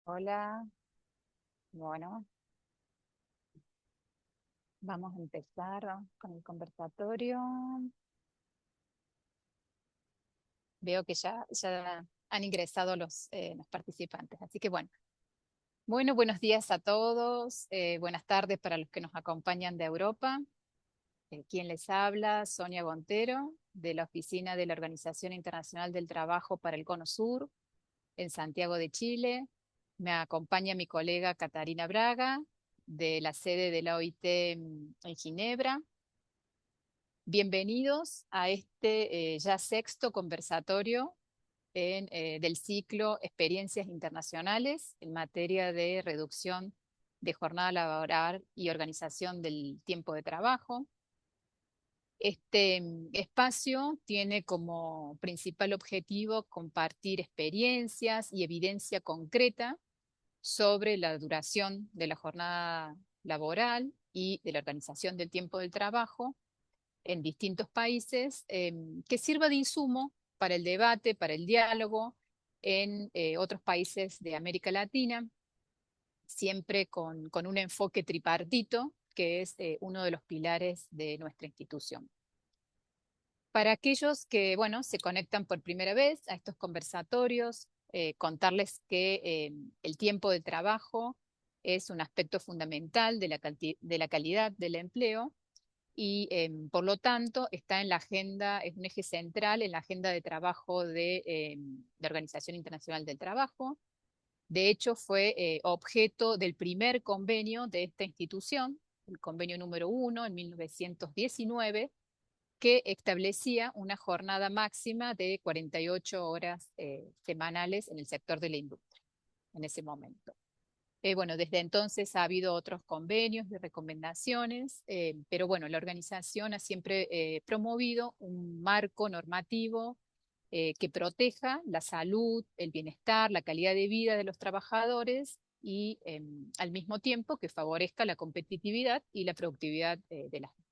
Hola, bueno, vamos a empezar con el conversatorio. Veo que ya han ingresado los participantes, así que buenos días a todos, buenas tardes para los que nos acompañan de Europa. ¿Quién les habla? Sonia Gontero, de la Oficina de la Organización Internacional del Trabajo para el Cono Sur, en Santiago de Chile. Me acompaña mi colega Catarina Braga, de la sede de la OIT en Ginebra. Bienvenidos a este ya sexto conversatorio del ciclo Experiencias Internacionales en materia de reducción de jornada laboral y organización del tiempo de trabajo. Este espacio tiene como principal objetivo compartir experiencias y evidencia concreta sobre la duración de la jornada laboral y de la organización del tiempo del trabajo en distintos países, que sirva de insumo para el debate, para el diálogo en otros países de América Latina, siempre con un enfoque tripartito, que es uno de los pilares de nuestra institución. Para aquellos que, se conectan por primera vez a estos conversatorios, contarles que el tiempo de trabajo es un aspecto fundamental de la calidad del empleo y por lo tanto está en la agenda, es un eje central en la agenda de trabajo de la Organización Internacional del Trabajo. De hecho, fue objeto del primer convenio de esta institución, el convenio número 1 en 1919, que establecía una jornada máxima de 48 horas semanales en el sector de la industria en ese momento. Desde entonces ha habido otros convenios y recomendaciones, pero la organización ha siempre promovido un marco normativo que proteja la salud, el bienestar, la calidad de vida de los trabajadores y al mismo tiempo que favorezca la competitividad y la productividad de las empresas.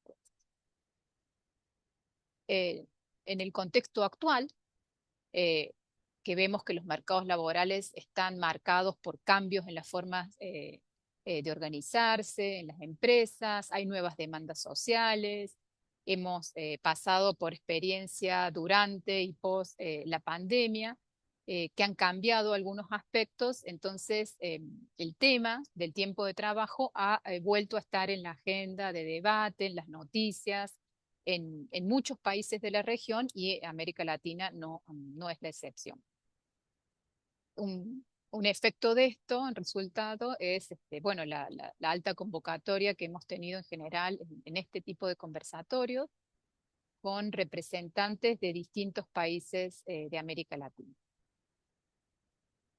En el contexto actual, eh, que vemos que los mercados laborales están marcados por cambios en las formas de organizarse en las empresas, hay nuevas demandas sociales, hemos pasado por experiencia durante y post la pandemia, que han cambiado algunos aspectos, entonces el tema del tiempo de trabajo ha vuelto a estar en la agenda de debate, en las noticias, en muchos países de la región y América Latina no es la excepción. Un efecto de esto, en resultado, es la alta convocatoria que hemos tenido en general en este tipo de conversatorios con representantes de distintos países de América Latina.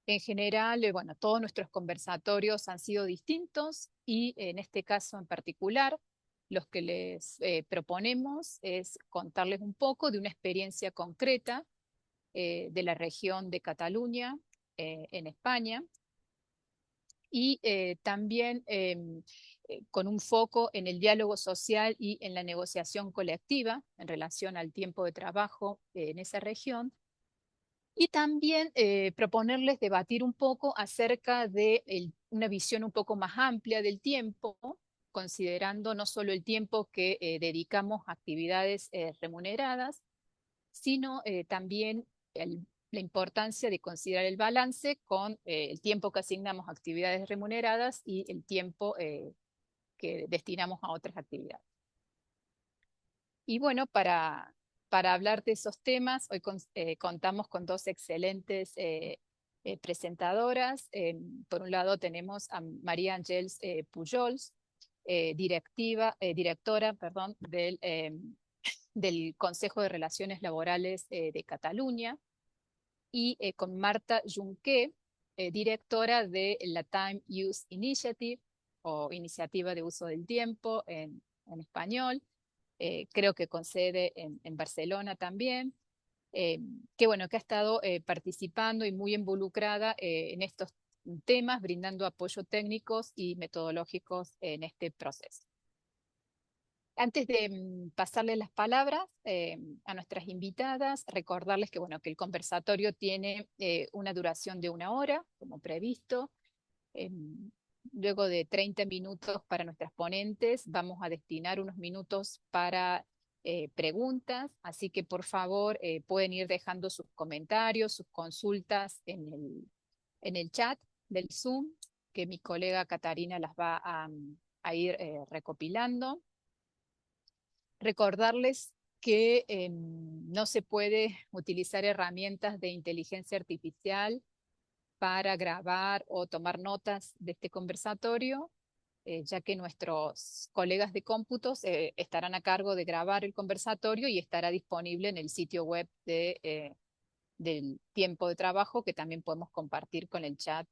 En general, todos nuestros conversatorios han sido distintos y en este caso en particular, los que les proponemos es contarles un poco de una experiencia concreta de la región de Cataluña en España y también con un foco en el diálogo social y en la negociación colectiva en relación al tiempo de trabajo en esa región y también proponerles debatir un poco acerca de una visión un poco más amplia del tiempo, considerando no solo el tiempo que dedicamos a actividades remuneradas, sino también la importancia de considerar el balance con el tiempo que asignamos a actividades remuneradas y el tiempo que destinamos a otras actividades. Y para hablar de esos temas, hoy contamos con dos excelentes presentadoras. Por un lado tenemos a María Àngels Pujols, directora, perdón, del Consejo de Relaciones Laborales de Cataluña, y con Marta Junqué, directora de la Time Use Initiative, o Iniciativa de Uso del Tiempo en español, creo que con sede en Barcelona también, que ha estado participando y muy involucrada en estos temas, brindando apoyo técnicos y metodológicos en este proceso. Antes de pasarle las palabras a nuestras invitadas, recordarles que el conversatorio tiene una duración de 1 hora, como previsto, Luego de 30 minutos para nuestras ponentes, vamos a destinar unos minutos para preguntas, así que por favor pueden ir dejando sus comentarios, sus consultas en el chat del Zoom, que mi colega Catarina las va a ir recopilando. Recordarles que no se puede utilizar herramientas de inteligencia artificial para grabar o tomar notas de este conversatorio, ya que nuestros colegas de cómputos estarán a cargo de grabar el conversatorio y estará disponible en el sitio web del tiempo de trabajo, que también podemos compartir con el chat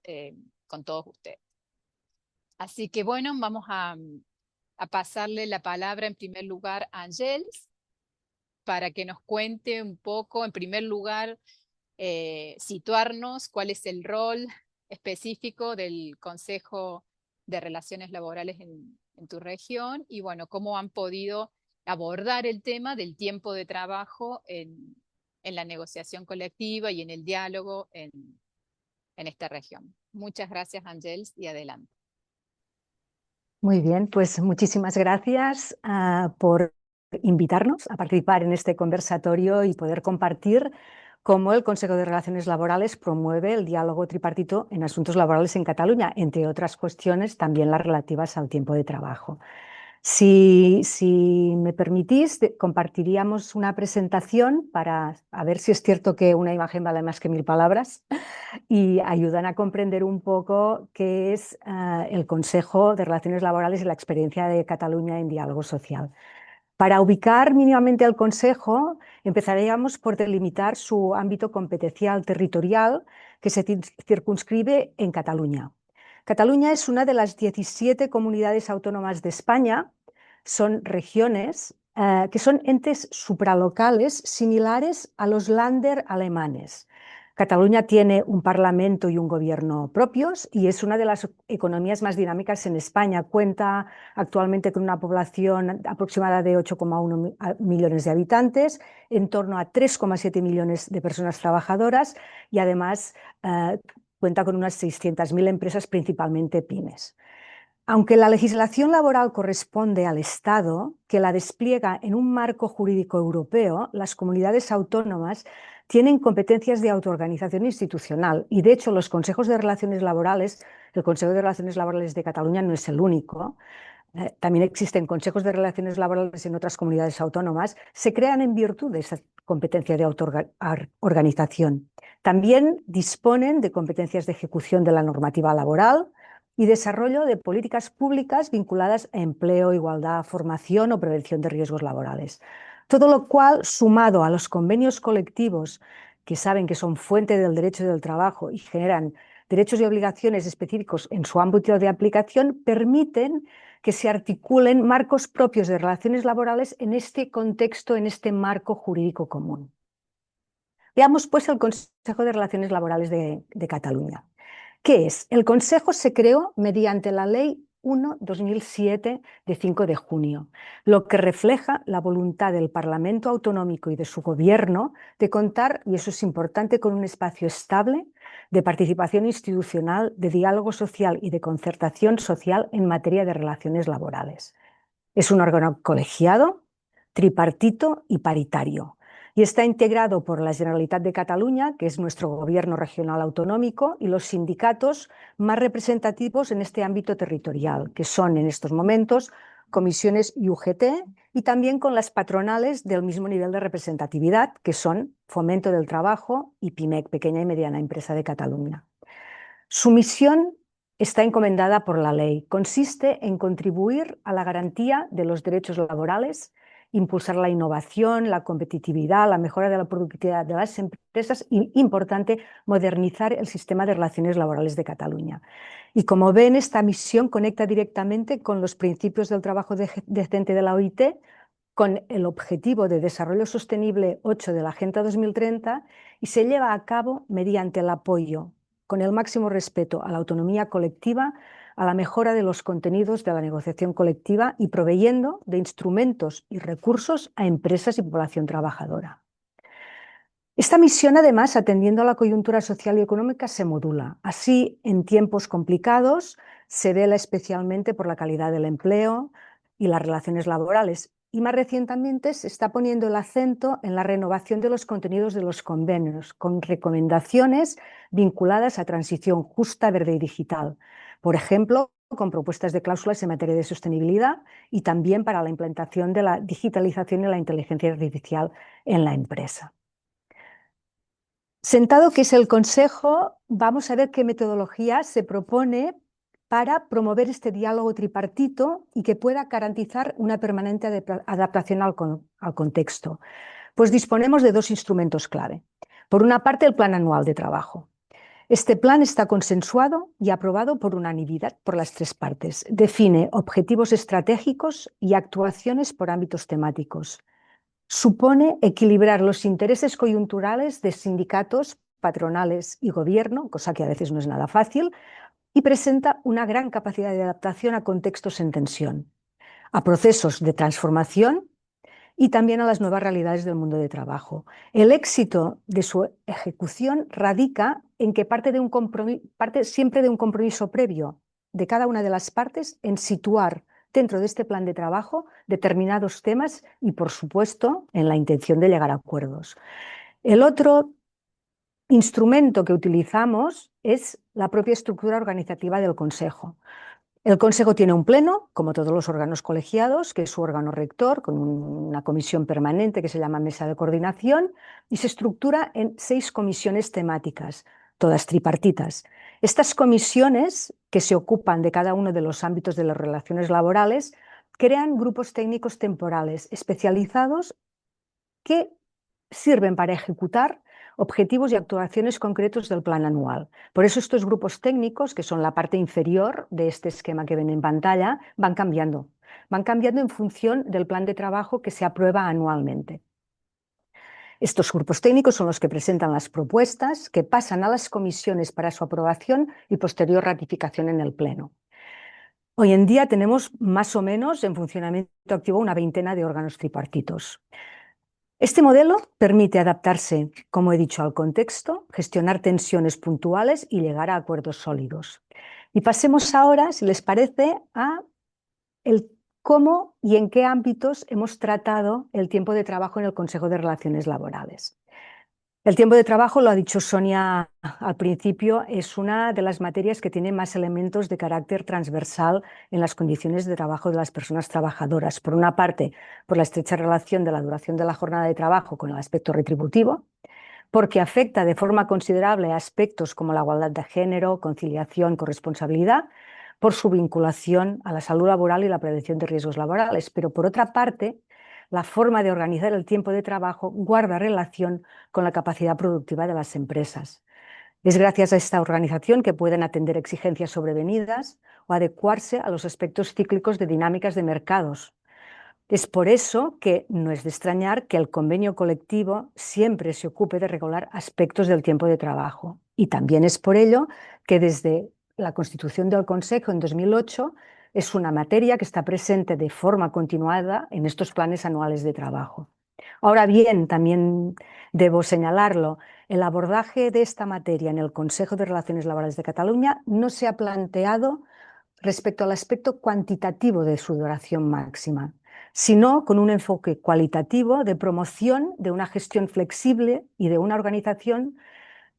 con todos ustedes. Así que bueno, vamos a pasarle la palabra en primer lugar a Ángels para que nos cuente un poco, en primer lugar, situarnos cuál es el rol específico del Consejo de Relaciones Laborales en tu región y bueno, cómo han podido abordar el tema del tiempo de trabajo en la negociación colectiva y en el diálogo en esta región. Muchas gracias, Ángels, y adelante. Muy bien, pues muchísimas gracias por invitarnos a participar en este conversatorio y poder compartir cómo el Consejo de Relaciones Laborales promueve el diálogo tripartito en asuntos laborales en Cataluña, entre otras cuestiones también las relativas al tiempo de trabajo. Si me permitís, compartiríamos una presentación para ver si es cierto que una imagen vale más que 1000 palabras y ayudan a comprender un poco qué es el Consejo de Relaciones Laborales y la experiencia de Cataluña en diálogo social. Para ubicar mínimamente al Consejo, empezaríamos por delimitar su ámbito competencial territorial que se circunscribe en Cataluña. Cataluña es una de las 17 comunidades autónomas de España, son regiones que son entes supralocales similares a los Länder alemanes. Cataluña tiene un parlamento y un gobierno propios y es una de las economías más dinámicas en España. Cuenta actualmente con una población aproximada de 8,1 millones de habitantes, en torno a 3,7 millones de personas trabajadoras y además cuenta con unas 600.000 empresas, principalmente pymes. Aunque la legislación laboral corresponde al Estado, que la despliega en un marco jurídico europeo, las comunidades autónomas tienen competencias de autoorganización institucional y, de hecho, los consejos de relaciones laborales, el Consejo de Relaciones Laborales de Cataluña no es el único, también existen consejos de relaciones laborales en otras comunidades autónomas, se crean en virtud de esa competencia de autoorganización. También disponen de competencias de ejecución de la normativa laboral y desarrollo de políticas públicas vinculadas a empleo, igualdad, formación o prevención de riesgos laborales. Todo lo cual, sumado a los convenios colectivos que saben que son fuente del derecho del trabajo y generan derechos y obligaciones específicos en su ámbito de aplicación, permiten que se articulen marcos propios de relaciones laborales en este contexto, en este marco jurídico común. Veamos pues el Consejo de Relaciones Laborales de Cataluña. ¿Qué es? El Consejo se creó mediante la Ley 1/2007 de 5 de junio, lo que refleja la voluntad del Parlamento Autonómico y de su gobierno de contar, y eso es importante, con un espacio estable de participación institucional, de diálogo social y de concertación social en materia de relaciones laborales. Es un órgano colegiado, tripartito y paritario, y está integrado por la Generalitat de Cataluña, que es nuestro gobierno regional autonómico, y los sindicatos más representativos en este ámbito territorial, que son en estos momentos comisiones y UGT, y también con las patronales del mismo nivel de representatividad, que son Fomento del Trabajo y PIMEC, Pequeña y Mediana Empresa de Cataluña. Su misión está encomendada por la ley. Consiste en contribuir a la garantía de los derechos laborales, impulsar la innovación, la competitividad, la mejora de la productividad de las empresas y, importante, modernizar el sistema de relaciones laborales de Cataluña. Y como ven, esta misión conecta directamente con los principios del trabajo decente de la OIT, con el Objetivo de Desarrollo Sostenible 8 de la Agenda 2030 y se lleva a cabo mediante el apoyo, con el máximo respeto a la autonomía colectiva, a la mejora de los contenidos de la negociación colectiva y proveyendo de instrumentos y recursos a empresas y población trabajadora. Esta misión, además, atendiendo a la coyuntura social y económica, se modula. Así, en tiempos complicados, se vela especialmente por la calidad del empleo y las relaciones laborales. Y más recientemente se está poniendo el acento en la renovación de los contenidos de los convenios, con recomendaciones vinculadas a transición justa, verde y digital. Por ejemplo, con propuestas de cláusulas en materia de sostenibilidad y también para la implantación de la digitalización y la inteligencia artificial en la empresa. Sentado que es el Consejo, vamos a ver qué metodología se propone para promover este diálogo tripartito y que pueda garantizar una permanente adaptación al contexto. Pues disponemos de dos instrumentos clave. Por una parte, el Plan Anual de Trabajo. Este plan está consensuado y aprobado por unanimidad por las tres partes. Define objetivos estratégicos y actuaciones por ámbitos temáticos. Supone equilibrar los intereses coyunturales de sindicatos, patronales y gobierno, cosa que a veces no es nada fácil, y presenta una gran capacidad de adaptación a contextos en tensión, a procesos de transformación y también a las nuevas realidades del mundo de trabajo. El éxito de su ejecución radica en que parte siempre de un compromiso previo de cada una de las partes en situar dentro de este plan de trabajo determinados temas y, por supuesto, en la intención de llegar a acuerdos. El otro instrumento que utilizamos es la propia estructura organizativa del Consejo. El Consejo tiene un pleno, como todos los órganos colegiados, que es su órgano rector, con una comisión permanente que se llama Mesa de Coordinación, y se estructura en 6 comisiones temáticas, todas tripartitas. Estas comisiones, que se ocupan de cada uno de los ámbitos de las relaciones laborales, crean grupos técnicos temporales especializados que sirven para ejecutar objetivos y actuaciones concretos del plan anual. Por eso estos grupos técnicos, que son la parte inferior de este esquema que ven en pantalla, van cambiando en función del plan de trabajo que se aprueba anualmente. Estos grupos técnicos son los que presentan las propuestas, que pasan a las comisiones para su aprobación y posterior ratificación en el Pleno. Hoy en día tenemos más o menos en funcionamiento activo una veintena de órganos tripartitos. Este modelo permite adaptarse, como he dicho, al contexto, gestionar tensiones puntuales y llegar a acuerdos sólidos. Y pasemos ahora, si les parece, a el cómo y en qué ámbitos hemos tratado el tiempo de trabajo en el Consejo de Relaciones Laborales. El tiempo de trabajo, lo ha dicho Sonia al principio, es una de las materias que tiene más elementos de carácter transversal en las condiciones de trabajo de las personas trabajadoras. Por una parte, por la estrecha relación de la duración de la jornada de trabajo con el aspecto retributivo, porque afecta de forma considerable a aspectos como la igualdad de género, conciliación, corresponsabilidad, por su vinculación a la salud laboral y la prevención de riesgos laborales. Pero por otra parte, la forma de organizar el tiempo de trabajo guarda relación con la capacidad productiva de las empresas. Es gracias a esta organización que pueden atender exigencias sobrevenidas o adecuarse a los aspectos cíclicos de dinámicas de mercados. Es por eso que no es de extrañar que el convenio colectivo siempre se ocupe de regular aspectos del tiempo de trabajo. Y también es por ello que desde la constitución del Consejo en 2008 es una materia que está presente de forma continuada en estos planes anuales de trabajo. Ahora bien, también debo señalarlo, el abordaje de esta materia en el Consejo de Relaciones Laborales de Cataluña no se ha planteado respecto al aspecto cuantitativo de su duración máxima, sino con un enfoque cualitativo de promoción de una gestión flexible y de una organización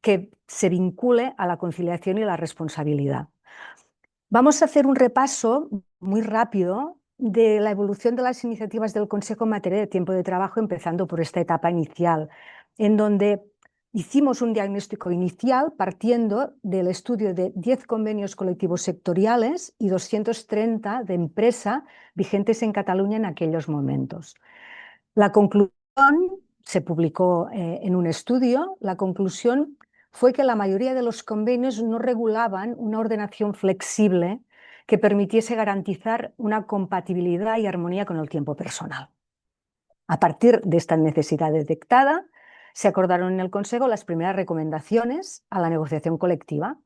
que se vincule a la conciliación y la responsabilidad. Vamos a hacer un repaso muy rápido de la evolución de las iniciativas del Consejo en materia de tiempo de trabajo, empezando por esta etapa inicial, en donde hicimos un diagnóstico inicial partiendo del estudio de 10 convenios colectivos sectoriales y 230 de empresa vigentes en Cataluña en aquellos momentos. La conclusión se publicó en un estudio. La conclusión fue que la mayoría de los convenios no regulaban una ordenación flexible que permitiese garantizar una compatibilidad y armonía con el tiempo personal. A partir de esta necesidad detectada, se acordaron en el Consejo las primeras recomendaciones a la negociación colectiva,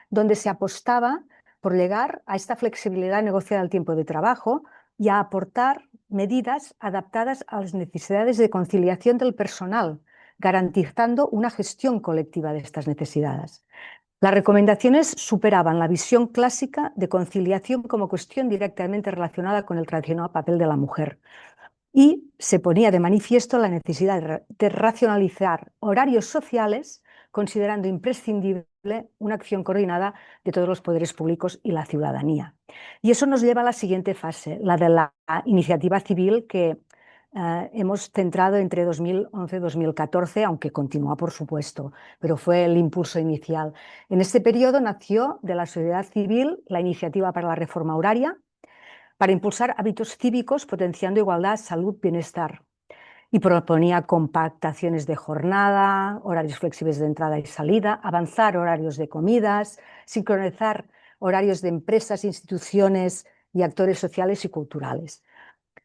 donde se apostaba por llegar a esta flexibilidad negociada al tiempo de trabajo y a aportar medidas adaptadas a las necesidades de conciliación del personal, garantizando una gestión colectiva de estas necesidades. Las recomendaciones superaban la visión clásica de conciliación como cuestión directamente relacionada con el tradicional papel de la mujer y se ponía de manifiesto la necesidad de racionalizar horarios sociales, considerando imprescindible una acción coordinada de todos los poderes públicos y la ciudadanía. Y eso nos lleva a la siguiente fase, la de la iniciativa civil que hemos centrado entre 2011 y 2014, aunque continúa, por supuesto, pero fue el impulso inicial. En este periodo nació de la sociedad civil la Iniciativa para la Reforma Horaria, para impulsar hábitos cívicos potenciando igualdad, salud, bienestar. Y proponía compactaciones de jornada, horarios flexibles de entrada y salida, avanzar horarios de comidas, sincronizar horarios de empresas, instituciones y actores sociales y culturales.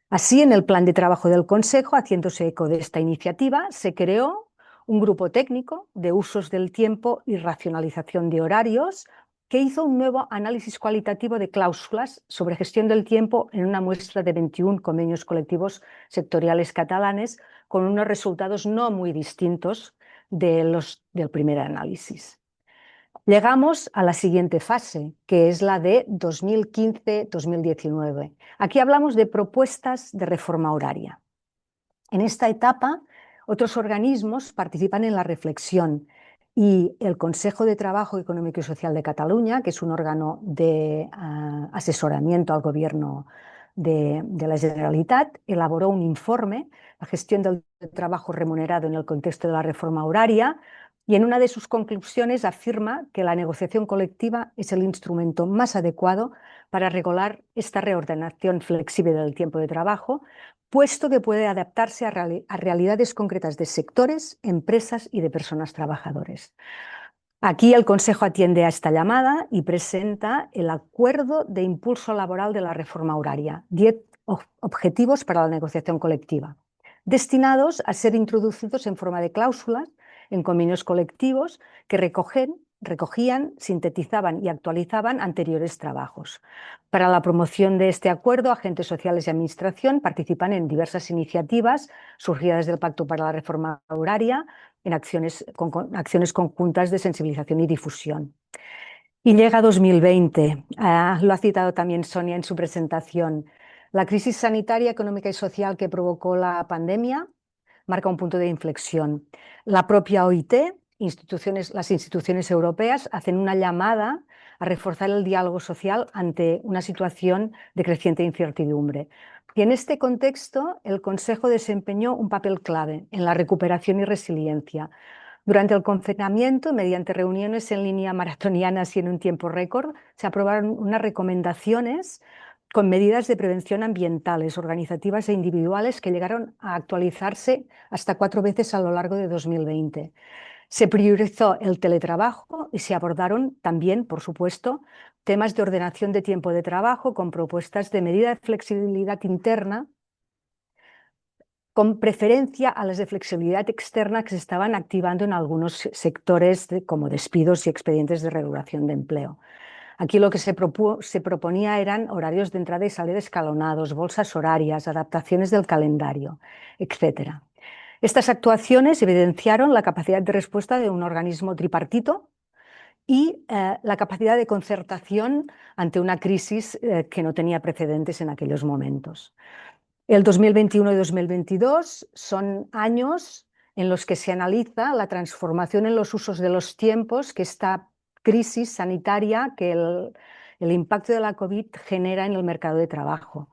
Así, en el plan de trabajo del Consejo, haciéndose eco de esta iniciativa, se creó un grupo técnico de usos del tiempo y racionalización de horarios que hizo un nuevo análisis cualitativo de cláusulas sobre gestión del tiempo en una muestra de 21 convenios colectivos sectoriales catalanes, con unos resultados no muy distintos de los del primer análisis. Llegamos a la siguiente fase, que es la de 2015-2019. Aquí hablamos de propuestas de reforma horaria. En esta etapa, otros organismos participan en la reflexión y el Consejo de Trabajo Económico y Social de Cataluña, que es un órgano de asesoramiento al Gobierno de la Generalitat, elaboró un informe, la gestión del trabajo remunerado en el contexto de la reforma horaria, y en una de sus conclusiones afirma que la negociación colectiva es el instrumento más adecuado para regular esta reordenación flexible del tiempo de trabajo, puesto que puede adaptarse a realidades concretas de sectores, empresas y de personas trabajadoras. Aquí el Consejo atiende a esta llamada y presenta el Acuerdo de Impulso Laboral de la Reforma Horaria, 10 objetivos para la negociación colectiva, destinados a ser introducidos en forma de cláusulas en convenios colectivos que recogían, sintetizaban y actualizaban anteriores trabajos. Para la promoción de este acuerdo, agentes sociales y administración participan en diversas iniciativas surgidas del Pacto para la Reforma Horaria, en acciones conjuntas de sensibilización y difusión. Y llega 2020, lo ha citado también Sonia en su presentación. La crisis sanitaria, económica y social que provocó la pandemia marca un punto de inflexión. La propia OIT, las instituciones europeas, hacen una llamada a reforzar el diálogo social ante una situación de creciente incertidumbre. Y en este contexto, el Consejo desempeñó un papel clave en la recuperación y resiliencia. Durante el confinamiento, mediante reuniones en línea maratonianas y en un tiempo récord, se aprobaron unas recomendaciones con medidas de prevención ambientales, organizativas e individuales que llegaron a actualizarse hasta 4 veces a lo largo de 2020. Se priorizó el teletrabajo y se abordaron también, por supuesto, temas de ordenación de tiempo de trabajo con propuestas de medida de flexibilidad interna, con preferencia a las de flexibilidad externa que se estaban activando en algunos sectores como despidos y expedientes de regulación de empleo. Aquí lo que se proponía eran horarios de entrada y salida escalonados, bolsas horarias, adaptaciones del calendario, etc. Estas actuaciones evidenciaron la capacidad de respuesta de un organismo tripartito y la capacidad de concertación ante una crisis que no tenía precedentes en aquellos momentos. El 2021 y 2022 son años en los que se analiza la transformación en los usos de los tiempos que esta crisis sanitaria, que el impacto de la COVID genera en el mercado de trabajo.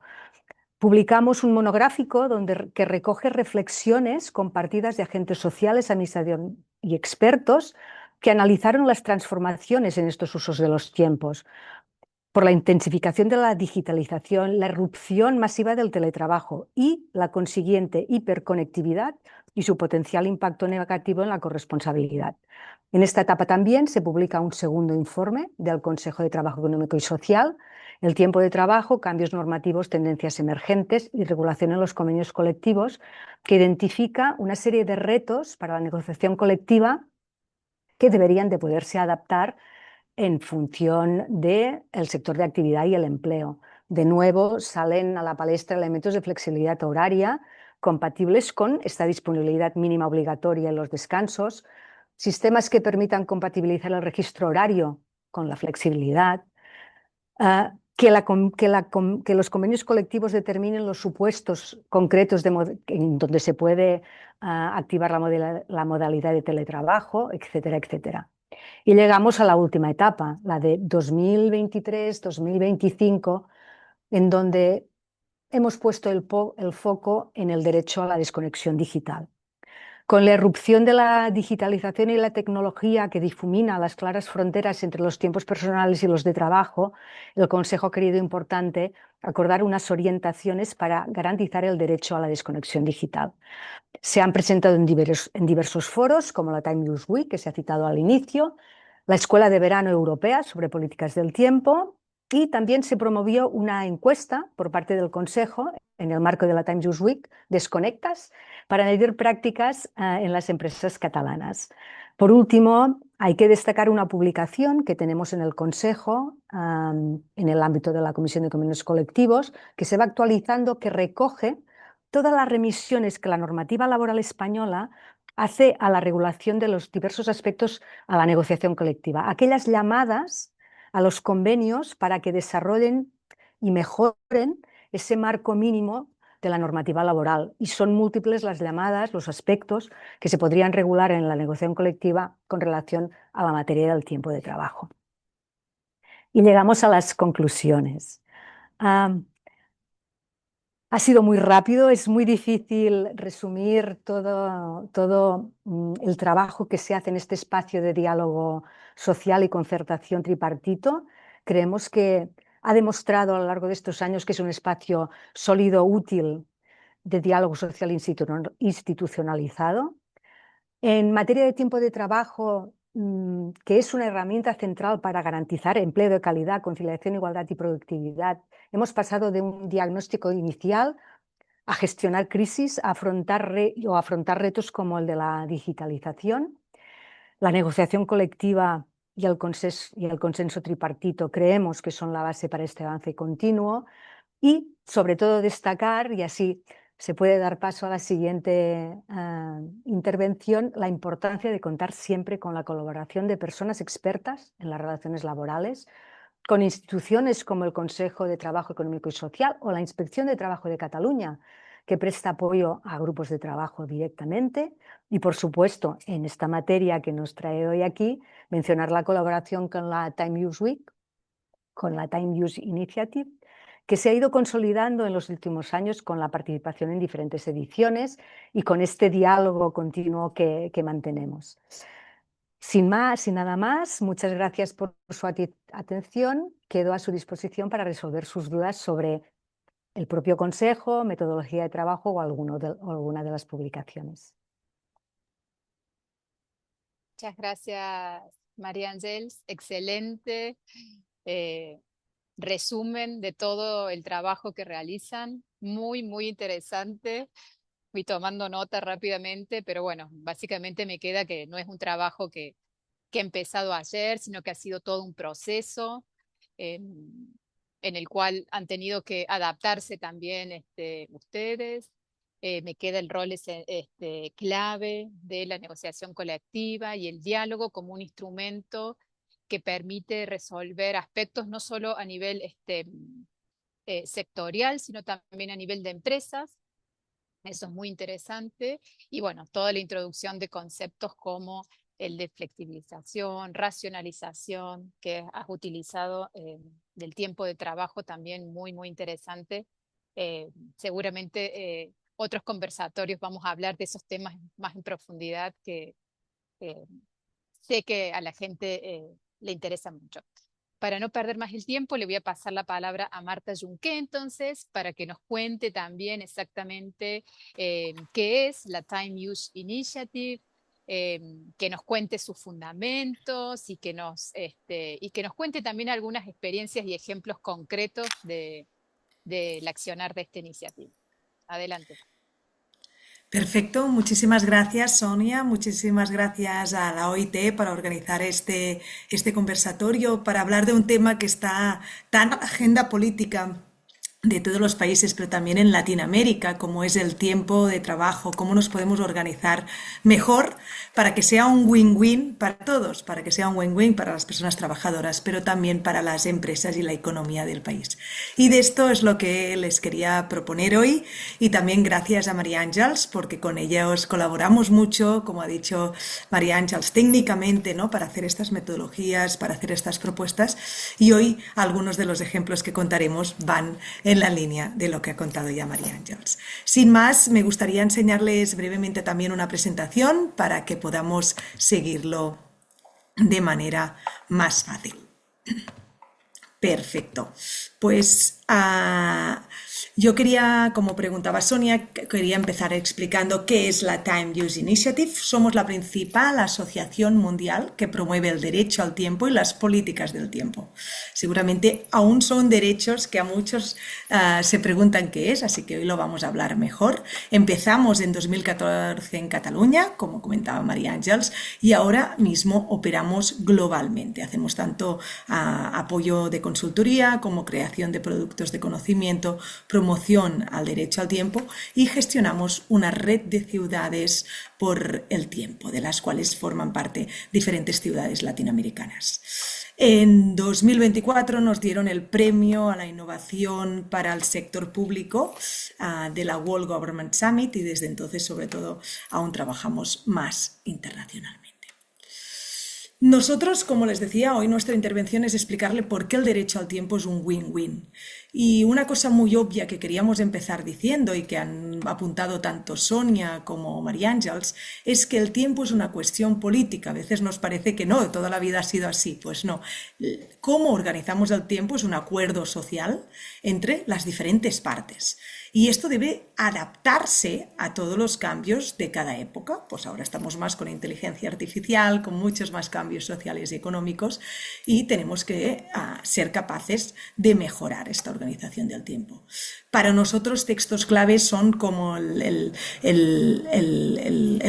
Publicamos un monográfico que recoge reflexiones compartidas de agentes sociales, administración y expertos que analizaron las transformaciones en estos usos de los tiempos por la intensificación de la digitalización, la irrupción masiva del teletrabajo y la consiguiente hiperconectividad y su potencial impacto negativo en la corresponsabilidad. En esta etapa también se publica un segundo informe del Consejo de Trabajo Económico y Social, el tiempo de trabajo, cambios normativos, tendencias emergentes y regulación en los convenios colectivos, que identifica una serie de retos para la negociación colectiva que deberían de poderse adaptar en función del sector de actividad y el empleo. De nuevo, salen a la palestra elementos de flexibilidad horaria, compatibles con esta disponibilidad mínima obligatoria en los descansos, sistemas que permitan compatibilizar el registro horario con la flexibilidad, que los convenios colectivos determinen los supuestos concretos en donde se puede activar la modalidad de teletrabajo, etcétera, etcétera. Y llegamos a la última etapa, la de 2023-2025, en donde hemos puesto el foco en el derecho a la desconexión digital. Con la irrupción de la digitalización y la tecnología que difumina las claras fronteras entre los tiempos personales y los de trabajo, el Consejo ha creído importante acordar unas orientaciones para garantizar el derecho a la desconexión digital. Se han presentado en diversos foros, como la Time Use Week, que se ha citado al inicio, la Escuela de Verano Europea sobre políticas del tiempo, y también se promovió una encuesta por parte del Consejo en el marco de la Time Use Week, Desconectas, para medir prácticas en las empresas catalanas. Por último, hay que destacar una publicación que tenemos en el Consejo, en el ámbito de la Comisión de Convenios Colectivos, que se va actualizando, que recoge todas las remisiones que la normativa laboral española hace a la regulación de los diversos aspectos a la negociación colectiva, aquellas llamadas a los convenios para que desarrollen y mejoren ese marco mínimo de la normativa laboral. Y son múltiples las llamadas, los aspectos que se podrían regular en la negociación colectiva con relación a la materia del tiempo de trabajo. Y llegamos a las conclusiones. Ha sido muy rápido, es muy difícil resumir todo el trabajo que se hace en este espacio de diálogo social y concertación tripartito. Creemos que ha demostrado a lo largo de estos años que es un espacio sólido, útil, de diálogo social institucionalizado. En materia de tiempo de trabajo, que es una herramienta central para garantizar empleo de calidad, conciliación, igualdad y productividad, hemos pasado de un diagnóstico inicial a gestionar crisis, a afrontar retos como el de la digitalización. La negociación colectiva y el consenso tripartito creemos que son la base para este avance continuo, y sobre todo destacar, y así se puede dar paso a la siguiente intervención, la importancia de contar siempre con la colaboración de personas expertas en las relaciones laborales, con instituciones como el Consejo de Trabajo Económico y Social o la Inspección de Trabajo de Cataluña, que presta apoyo a grupos de trabajo directamente, y por supuesto, en esta materia que nos trae hoy aquí, mencionar la colaboración con la Time Use Week, con la Time Use Initiative, que se ha ido consolidando en los últimos años con la participación en diferentes ediciones y con este diálogo continuo que mantenemos. Sin nada más, muchas gracias por su atención. Quedo a su disposición para resolver sus dudas sobre el propio Consejo, metodología de trabajo o alguna de las publicaciones. Muchas gracias, María Ángeles. Excelente resumen de todo el trabajo que realizan. Muy, muy interesante. Fui tomando nota rápidamente, pero bueno, básicamente me queda que no es un trabajo que ha empezado ayer, sino que ha sido todo un proceso en el cual han tenido que adaptarse también ustedes. Me queda el rol clave de la negociación colectiva y el diálogo como un instrumento que permite resolver aspectos no solo a nivel sectorial, sino también a nivel de empresas. Eso es muy interesante. Y bueno, toda la introducción de conceptos como el de flexibilización, racionalización, que has utilizado del tiempo de trabajo también muy, muy interesante. Seguramente otros conversatorios vamos a hablar de esos temas más en profundidad que sé que a la gente le interesa mucho. Para no perder más el tiempo, le voy a pasar la palabra a Marta Junqué, entonces, para que nos cuente también exactamente qué es la Time Use Initiative, que nos cuente sus fundamentos y que nos cuente también algunas experiencias y ejemplos concretos del accionar de esta iniciativa. Adelante. Perfecto, muchísimas gracias Sonia, muchísimas gracias a la OIT para organizar este conversatorio, para hablar de un tema que está tan en la agenda política de todos los países, pero también en Latinoamérica, cómo es el tiempo de trabajo, cómo nos podemos organizar mejor para que sea un win-win para todos, para que sea un win-win para las personas trabajadoras, pero también para las empresas y la economía del país. Y de esto es lo que les quería proponer hoy, y también gracias a María Àngels, porque con ella os colaboramos mucho, como ha dicho María Àngels, técnicamente, ¿no?, para hacer estas metodologías, para hacer estas propuestas, y hoy algunos de los ejemplos que contaremos van en la línea de lo que ha contado ya María Àngels. Sin más, me gustaría enseñarles brevemente también una presentación para que podamos seguirlo de manera más fácil. Perfecto. Pues yo quería, como preguntaba Sonia, quería empezar explicando qué es la Time Use Initiative. Somos la principal asociación mundial que promueve el derecho al tiempo y las políticas del tiempo. Seguramente aún son derechos que a muchos se preguntan qué es, así que hoy lo vamos a hablar mejor. Empezamos en 2014 en Cataluña, como comentaba María Àngels, y ahora mismo operamos globalmente. Hacemos tanto apoyo de consultoría como creación de productos de conocimiento, promoción al derecho al tiempo, y gestionamos una red de ciudades por el tiempo, de las cuales forman parte diferentes ciudades latinoamericanas. En 2024 nos dieron el premio a la innovación para el sector público de la World Government Summit, y desde entonces, sobre todo, aún trabajamos más internacionalmente. Nosotros, como les decía, hoy nuestra intervención es explicarle por qué el derecho al tiempo es un win-win. Y una cosa muy obvia que queríamos empezar diciendo, y que han apuntado tanto Sonia como María Àngels, es que el tiempo es una cuestión política. A veces nos parece que no, toda la vida ha sido así. Pues no. Cómo organizamos el tiempo es un acuerdo social entre las diferentes partes. Y esto debe adaptarse a todos los cambios de cada época. Pues ahora estamos más con inteligencia artificial, con muchos más cambios sociales y económicos, y tenemos que ser capaces de mejorar esta organización del tiempo. Para nosotros, textos claves son como el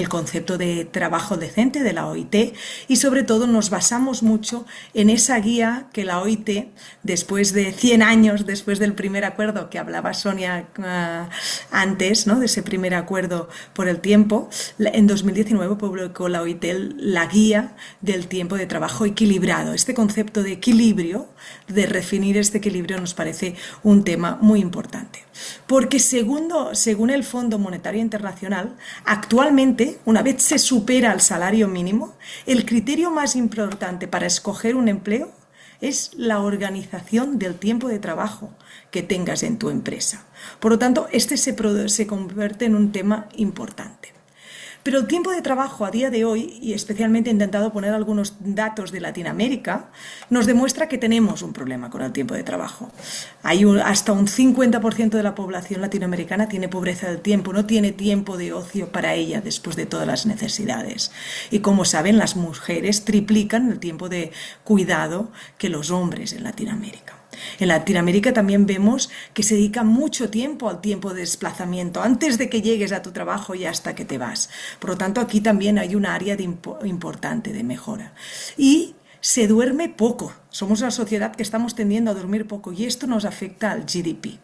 concepto de trabajo decente de la OIT, y sobre todo nos basamos mucho en esa guía que la OIT, después de 100 años, después del primer acuerdo que hablaba Sonia antes, ¿no?, de ese primer acuerdo por el tiempo, en 2019 publicó la OIT la guía del tiempo de trabajo equilibrado. Este concepto de equilibrio, de redefinir este equilibrio, nos parece un tema muy importante. Porque según el Fondo Monetario Internacional, actualmente, una vez se supera el salario mínimo, el criterio más importante para escoger un empleo es la organización del tiempo de trabajo que tengas en tu empresa. Por lo tanto, este se convierte en un tema importante. Pero el tiempo de trabajo a día de hoy, y especialmente he intentado poner algunos datos de Latinoamérica, nos demuestra que tenemos un problema con el tiempo de trabajo. Hasta un 50% de la población latinoamericana tiene pobreza del tiempo, no tiene tiempo de ocio para ella después de todas las necesidades. Y como saben, las mujeres triplican el tiempo de cuidado que los hombres en Latinoamérica. En Latinoamérica también vemos que se dedica mucho tiempo al tiempo de desplazamiento, antes de que llegues a tu trabajo y hasta que te vas. Por lo tanto, aquí también hay un área importante de mejora. Y se duerme poco. Somos una sociedad que estamos tendiendo a dormir poco, y esto nos afecta al GDP.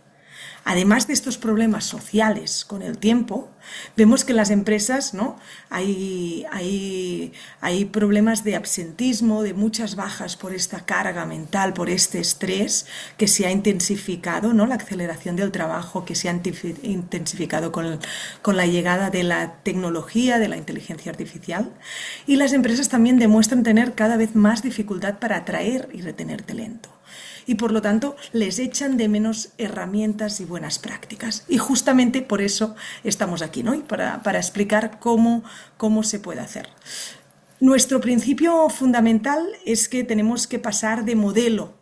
Además de estos problemas sociales con el tiempo, vemos que en las empresas, ¿no?, hay problemas de absentismo, de muchas bajas por esta carga mental, por este estrés que se ha intensificado, ¿no?, la aceleración del trabajo que se ha intensificado con la llegada de la tecnología, de la inteligencia artificial. Y las empresas también demuestran tener cada vez más dificultad para atraer y retener talento. Y por lo tanto les echan de menos herramientas y buenas prácticas. Y justamente por eso estamos aquí, ¿no?, y para explicar cómo se puede hacer. Nuestro principio fundamental es que tenemos que pasar de modelo